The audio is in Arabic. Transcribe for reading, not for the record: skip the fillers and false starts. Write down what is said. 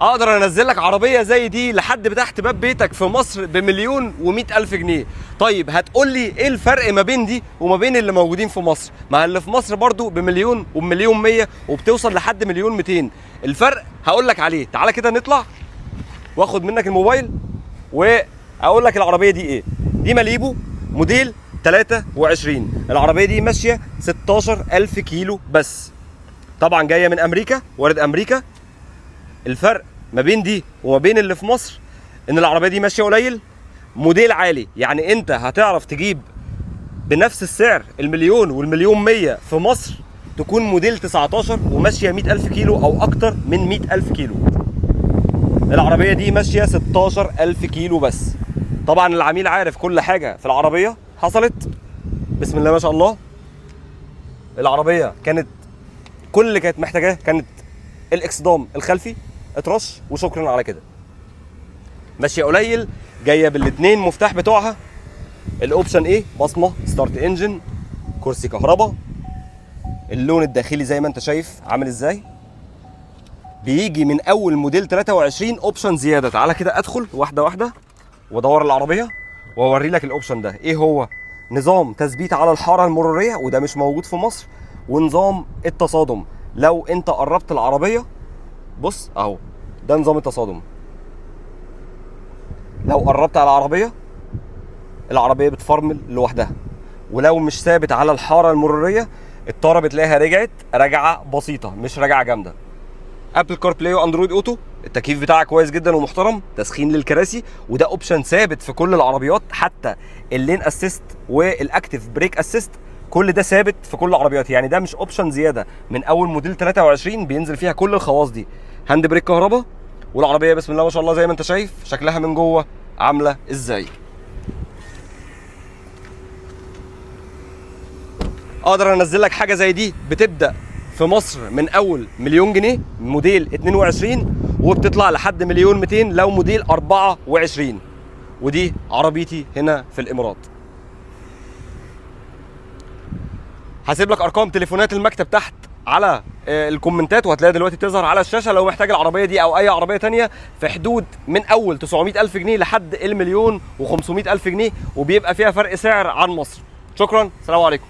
اقدر انزل لك عربيه زي دي لحد تحت باب بيتك في مصر بمليون و100 الف جنيه. طيب هتقول لي ايه الفرق ما بين دي وما بين اللي موجودين في مصر؟ ما اللي في مصر برضو بمليون وبمليون 100 وبتوصل لحد مليون 200. الفرق هقول لك عليه. تعالى كده نطلع واخد منك الموبايل واقول لك العربيه دي ايه. دي ماليبو موديل 23. العربيه دي ماشيه 16000 كيلو بس. طبعا جايه من امريكا، وارد امريكا. الفرق ما بين دي وما بين اللي في مصر ان العربيه دي ماشيه قليل، موديل عالي. يعني انت هتعرف تجيب بنفس السعر المليون والمليون 100 في مصر تكون موديل 19 وماشيه 100000 كيلو او اكتر من 100000 كيلو. العربيه دي ماشيه 16000 كيلو بس. طبعا العميل عارف كل حاجه في العربيه حصلت. بسم الله ما شاء الله. العربيه كانت كل اللي كانت محتاجاه كانت الاكسدام الخلفي اترش وشكرا على كده. ماشيه قليل، جايه بالاثنين مفتاح بتوعها. الاوبشن ايه؟ بصمه، ستارت انجن، كرسي كهرباء. اللون الداخلي زي ما انت شايف عامل ازاي. بيجي من اول موديل 23 اوبشن زياده. تعالى كده ادخل واحده واحده وادور العربيه واوري لك الاوبشن ده ايه هو. نظام تثبيت على الحاره المروريه وده مش موجود في مصر، ونظام التصادم. لو انت قربت العربيه بص اهو، ده نظام التصادم. لو قربت على العربيه بتفرمل لوحدها. ولو مش ثابت على الحاره المروريه الطاره بتلاقيها رجعت رجعه بسيطه مش رجعه جامده. ابل كار بلاي واندرويد اوتو. التكييف بتاعك كويس جدا ومحترم. تسخين للكراسي وده اوبشن ثابت في كل العربيات. حتى اللين اسيست والاكتيف بريك اسيست كل ده ثابت في كل العربيات. يعني ده مش اوبشن زياده. من اول موديل 23 بينزل فيها كل الخواص دي. هاند بريك كهرباء. والعربيه بسم الله ما شاء الله زي ما انت شايف شكلها من جوه عامله ازاي. اقدر انزل لك حاجه زي دي بتبدا في مصر من اول مليون جنيه موديل 22 وبتطلع لحد مليون 200 لو موديل 24. ودي عربيتي هنا في الامارات. هسيب لك ارقام تليفونات المكتب تحت على الكومنتات وهتلاقيها دلوقتي بتظهر على الشاشه لو محتاج العربيه دي او اي عربيه تانية في حدود من اول 900,000 جنيه لحد المليون و500,000 جنيه وبيبقى فيها فرق سعر عن مصر. شكرا، سلام عليكم.